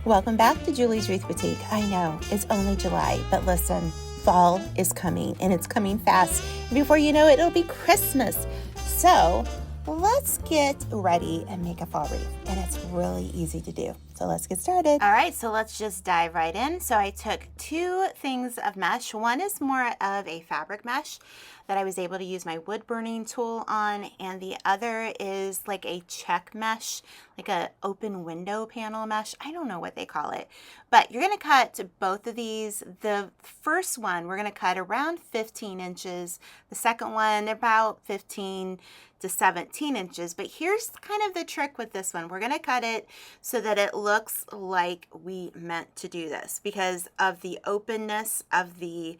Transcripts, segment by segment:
Welcome back to Julie's Wreath Boutique. I know it's only July, but listen, fall is coming and it's coming fast. And before you know it, it'll be Christmas. So let's get ready and make a fall wreath. And it's really easy to do. So let's get started. All right, so let's just dive right in. So I took two things of mesh. One is more of a fabric mesh that I was able to use my wood burning tool on, and the other is like a check mesh, like a open window panel mesh. I don't know what they call it, but you're gonna cut both of these. The first one, we're gonna cut around 15 inches. The second one, about 15 to 17 inches. But here's kind of the trick with this one. We're gonna cut it so that it looks like we meant to do this because of the openness of the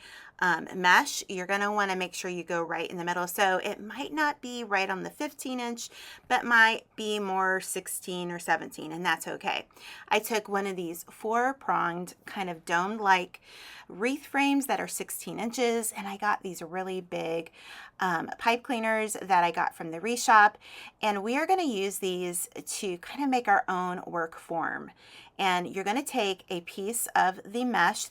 mesh. You're going to want to make sure you go right in the middle. So it might not be right on the 15 inch, but might be more 16 or 17, and that's okay. I took one of these 4-pronged kind of dome-like wreath frames that are 16 inches, and I got these really big pipe cleaners that I got from the Wreath shop, and we are going to use these to kind of make our own work form. And you're going to take a piece of the mesh,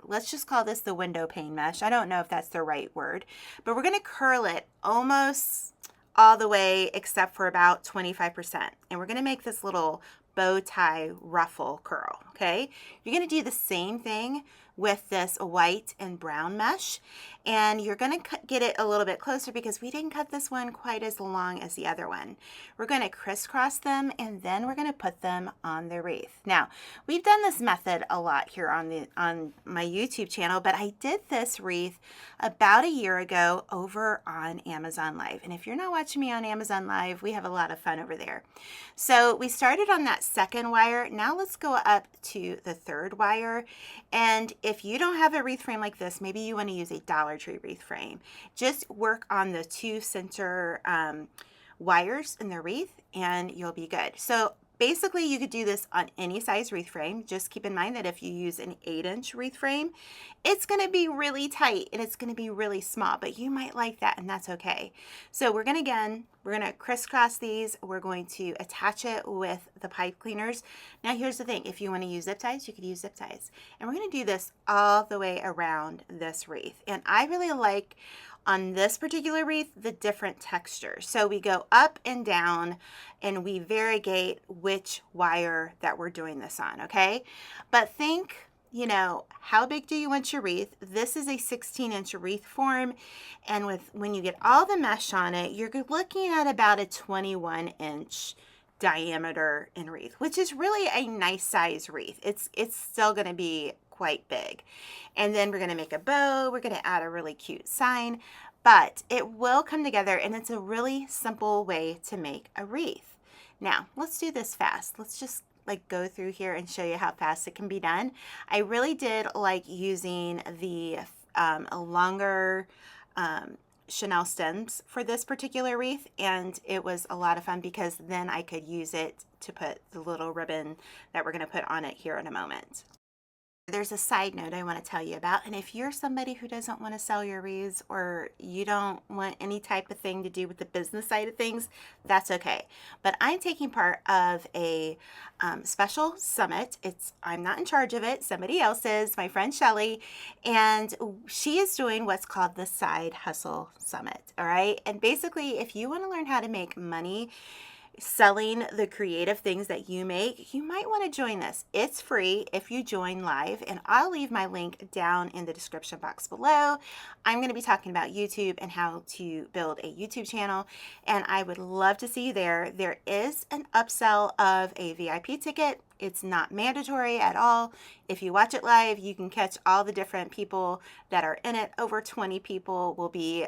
let's just call this the window pane mesh. I don't know if that's the right word, but we're going to curl it almost all the way except for about 25%. And we're going to make this little bow tie ruffle curl, okay? You're going to do the same thing with this white and brown mesh, and you're going to get it a little bit closer because we didn't cut this one quite as long as the other one. We're going to crisscross them, and then we're going to put them on the wreath. Now, we've done this method a lot here on my YouTube channel, but I did this wreath about a year ago over on Amazon Live. And if you're not watching me on Amazon Live, we have a lot of fun over there. So we started on that second wire. Now let's go up to the third wire. And if you don't have a wreath frame like this, maybe you want to use a Dollar Tree wreath frame. Just work on the 2 center wires in the wreath and you'll be good. So basically you could do this on any size wreath frame. Just keep in mind that if you use an 8-inch wreath frame, it's going to be really tight and it's going to be really small, but you might like that and that's okay. So we're going to crisscross these. We're going to attach it with the pipe cleaners. Now here's the thing. If you want to use zip ties, you could use zip ties. And we're going to do this all the way around this wreath. And I really like on this particular wreath, the different textures. So we go up and down and we variegate which wire that we're doing this on, okay? But think, you know, how big do you want your wreath? This is a 16-inch wreath form, and when you get all the mesh on it, you're looking at about a 21-inch diameter in wreath, which is really a nice size wreath. It's still going to be quite big. And then we're going to make a bow. We're going to add a really cute sign, but it will come together, and it's a really simple way to make a wreath. Now, let's do this fast. Let's just go through here and show you how fast it can be done. I really did like using the longer Chanel stems for this particular wreath, and it was a lot of fun because then I could use it to put the little ribbon that we're going to put on it here in a moment. There's a side note I want to tell you about, and if you're somebody who doesn't want to sell your wreaths or you don't want any type of thing to do with the business side of things, that's okay. But I'm taking part of a special summit. I'm not in charge of it. Somebody else is, my friend Shelly, and she is doing what's called the Side Hustle Summit, all right? And basically, if you want to learn how to make money selling the creative things that you make, you might want to join this. It's free if you join live, and I'll leave my link down in the description box below. I'm going to be talking about YouTube and how to build a YouTube channel, and I would love to see you there. There is an upsell of a VIP ticket. It's not mandatory at all. If you watch it live, you can catch all the different people that are in it. Over 20 people will be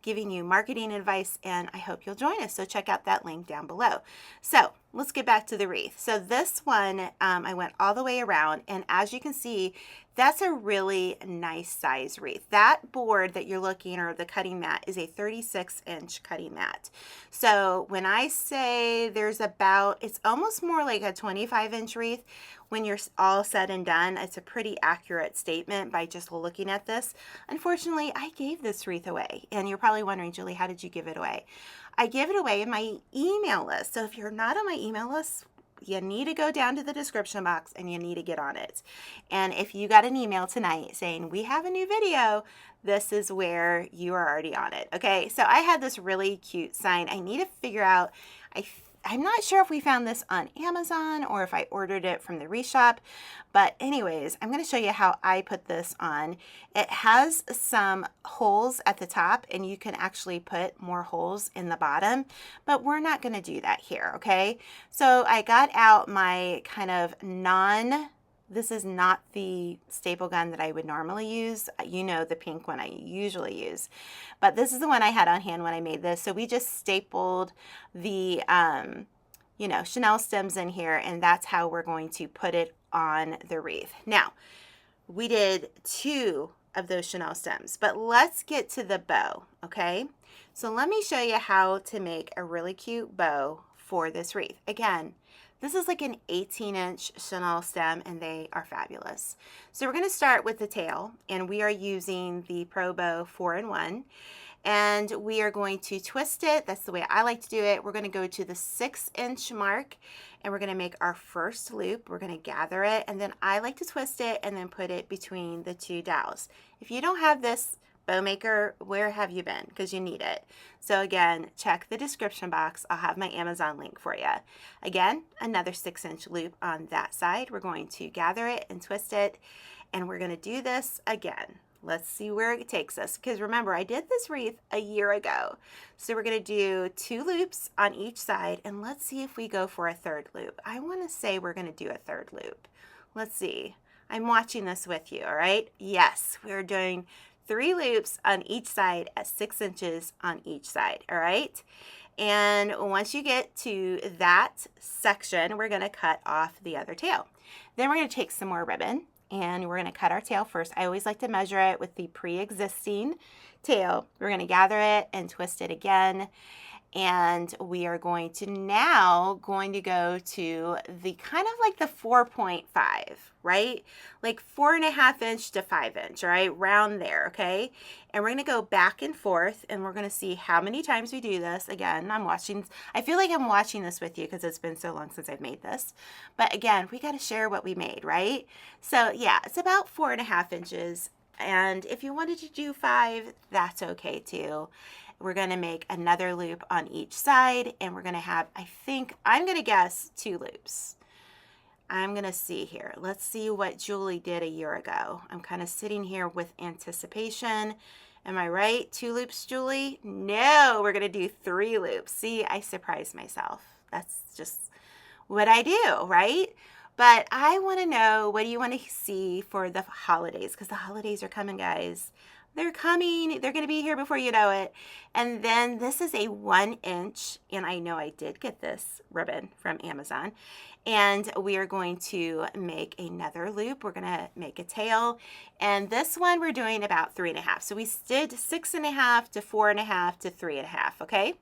giving you marketing advice, and I hope you'll join us. So check out that link down below. So let's get back to the wreath. So this one, I went all the way around, and as you can see, that's a really nice size wreath. That board that you're looking, or the cutting mat, is a 36-inch cutting mat. So when I say there's it's almost more like a 25-inch wreath. When you're all said and done, it's a pretty accurate statement by just looking at this. Unfortunately, I gave this wreath away, and you're probably wondering, Julie, how did you give it away? I give it away in my email list. So if you're not on my email list, you need to go down to the description box and you need to get on it. And if you got an email tonight saying we have a new video, this is where you are already on it. Okay, so I had this really cute sign. I need to figure out, I'm not sure if we found this on Amazon or if I ordered it from the Wreath shop, but anyways, I'm going to show you how I put this on. It has some holes at the top and you can actually put more holes in the bottom, but we're not going to do that here, okay? So I got out my kind of this is not the staple gun that I would normally use. You know, the pink one I usually use. But this is the one I had on hand when I made this. So we just stapled the, you know, chenille stems in here, and that's how we're going to put it on the wreath. Now, we did 2 of those chenille stems, but let's get to the bow, okay? So let me show you how to make a really cute bow for this wreath. Again, this is like an 18-inch chenille stem, and they are fabulous. So we're going to start with the tail, and we are using the Pro Bow 4-in-1, and we are going to twist it. That's the way I like to do it. We're going to go to the 6-inch mark, and we're going to make our first loop. We're going to gather it, and then I like to twist it and then put it between the 2 dowels. If you don't have this bow maker, where have you been? Because you need it. So again, check the description box. I'll have my Amazon link for you. Again, another 6-inch loop on that side. We're going to gather it and twist it, and we're going to do this again. Let's see where it takes us, because remember, I did this wreath a year ago. So we're going to do 2 loops on each side, and let's see if we go for a 3rd loop. I want to say we're going to do a 3rd loop. Let's see. I'm watching this with you, all right? Yes, we're doing 3 loops on each side at 6 inches on each side, all right? And once you get to that section, we're going to cut off the other tail. Then we're going to take some more ribbon, and we're going to cut our tail first. I always like to measure it with the pre-existing tail. We're going to gather it and twist it again. And we are going to now go to the kind of like the 4.5, right? Like 4.5 inch to 5 inch, all right? Round there, okay? And we're going to go back and forth, and we're going to see how many times we do this. Again, I feel like I'm watching this with you because it's been so long since I've made this. But again, we got to share what we made, right? So yeah, it's about 4.5 inches. And if you wanted to do 5, that's okay too. We're going to make another loop on each side, and we're going to have, I'm going to guess 2 loops. I'm going to see here. Let's see what Julie did a year ago. I'm kind of sitting here with anticipation. Am I right? 2 loops, Julie? No, we're going to do 3 loops. See, I surprised myself. That's just what I do, right? But I want to know, what do you want to see for the holidays? Because the holidays are coming, guys. They're coming. They're going to be here before you know it. And then this is a 1 inch, and I know I did get this ribbon from Amazon. And we are going to make another loop. We're going to make a tail. And this one we're doing about 3.5. So we did 6.5 to 4.5 to 3.5, okay?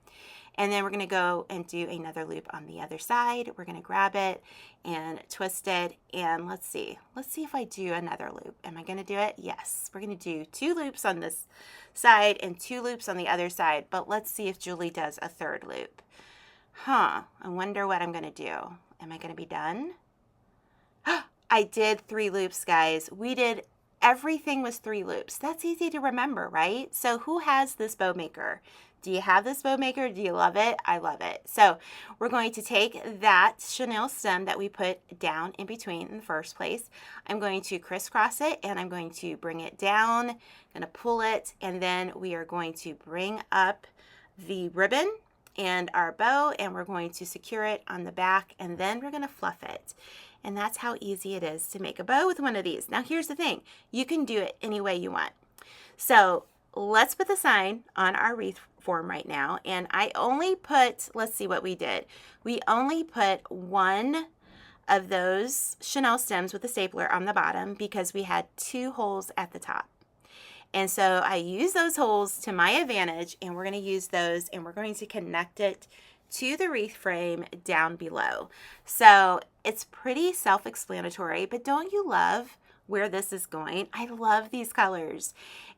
And then we're going to go and do another loop on the other side. We're going to grab it and twist it. And let's see if I do another loop. Am I going to do it? Yes. We're going to do 2 loops on this side and 2 loops on the other side. But let's see if Julie does a 3rd loop. I wonder what I'm going to do. Am I going to be done? I did 3 loops, guys. Everything was 3 loops. That's easy to remember, right? So who has this bow maker? Do you have this bow maker? Do you love it? I love it. So we're going to take that chenille stem that we put down in between in the first place. I'm going to crisscross it, and I'm going to bring it down. I'm going to pull it, and then we are going to bring up the ribbon and our bow, and we're going to secure it on the back, and then we're going to fluff it. And that's how easy it is to make a bow with one of these. Now here's the thing. You can do it any way you want. So let's put the sign on our wreath form right now. And I only put, let's see what we did. We only put 1 of those chenille stems with a stapler on the bottom because we had 2 holes at the top. And so I use those holes to my advantage, and we're going to use those, and we're going to connect it to the wreath frame down below. So it's pretty self-explanatory, but don't you love where this is going? I love these colors.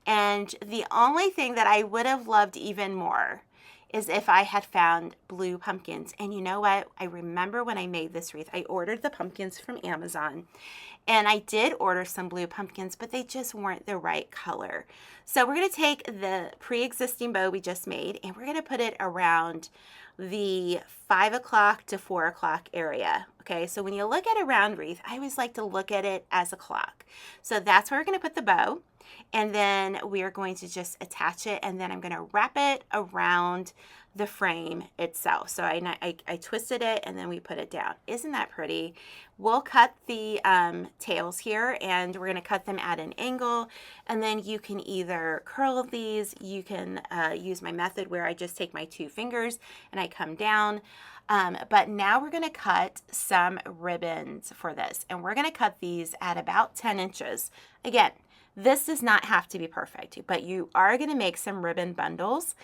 And the only thing that I would have loved even more is if I had found blue pumpkins. And you know what? I remember when I made this wreath, I ordered the pumpkins from Amazon. And I did order some blue pumpkins, but they just weren't the right color. So we're going to take the pre-existing bow we just made, and we're going to put it around the 5 o'clock to 4 o'clock area. Okay, so when you look at a round wreath, I always like to look at it as a clock. So that's where we're going to put the bow, and then we are going to just attach it, and then I'm going to wrap it around the frame itself. So I twisted it, and then we put it down. Isn't that pretty? We'll cut the tails here, and we're going to cut them at an angle, and then you can either curl these, you can use my method where I just take my 2 fingers and I come down. But now we're going to cut some ribbons for this, and we're going to cut these at about 10 inches. Again, this does not have to be perfect, but you are going to make some ribbon bundles,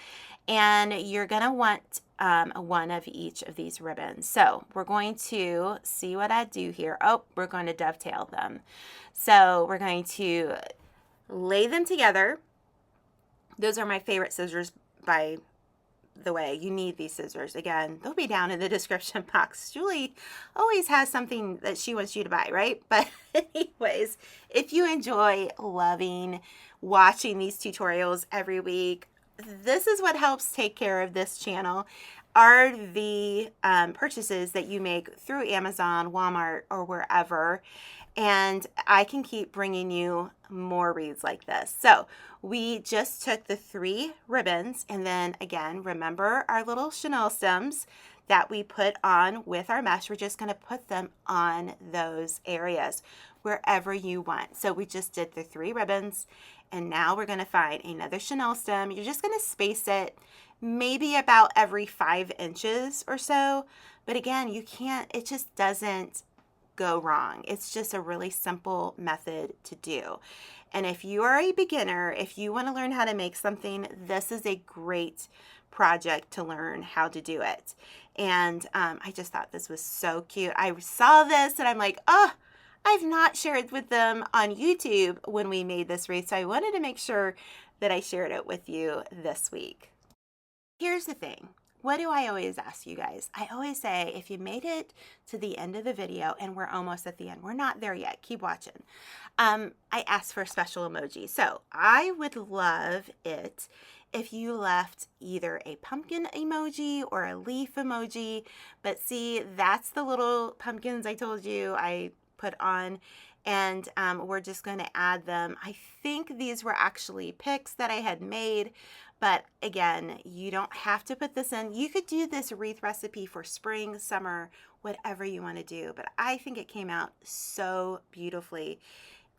and you're going to want one of each of these ribbons. So we're going to see what I do here. Oh, we're going to dovetail them. So we're going to lay them together. Those are my favorite scissors, by the way. You need these scissors. Again, they'll be down in the description box. Julie always has something that she wants you to buy, right? But anyways, if you enjoy watching these tutorials every week, this is what helps take care of this channel, are the purchases that you make through Amazon, Walmart, or wherever. And I can keep bringing you more wreaths like this. So we just took the 3 ribbons, and then again, remember our little chenille stems that we put on with our mesh. We're just going to put them on those areas wherever you want. So we just did the 3 ribbons, and now we're going to find another chenille stem. You're just going to space it maybe about every 5 inches or so. But again, you can't, it just doesn't go wrong. It's just a really simple method to do. And if you are a beginner, if you want to learn how to make something, this is a great project to learn how to do it. And I just thought this was so cute. I saw this and I'm like, oh, I've not shared with them on YouTube when we made this wreath, so I wanted to make sure that I shared it with you this week. Here's the thing. What do I always ask you guys? I always say, if you made it to the end of the video, and we're almost at the end, we're not there yet, keep watching. I ask for a special emoji. So I would love it if you left either a pumpkin emoji or a leaf emoji. But see, that's the little pumpkins I told you I put on, and we're just going to add them. I think these were actually picks that I had made, but again, you don't have to put this in. You could do this wreath recipe for spring, summer, whatever you want to do, but I think it came out so beautifully,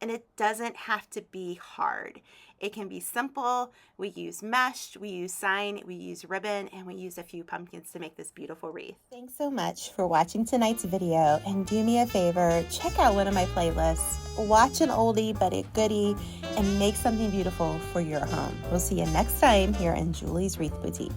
and it doesn't have to be hard. It can be simple. We use mesh, we use sign, we use ribbon, and we use a few pumpkins to make this beautiful wreath. Thanks so much for watching tonight's video, and do me a favor, check out one of my playlists. Watch an oldie but a goodie and make something beautiful for your home. We'll see you next time here in Julie's Wreath Boutique.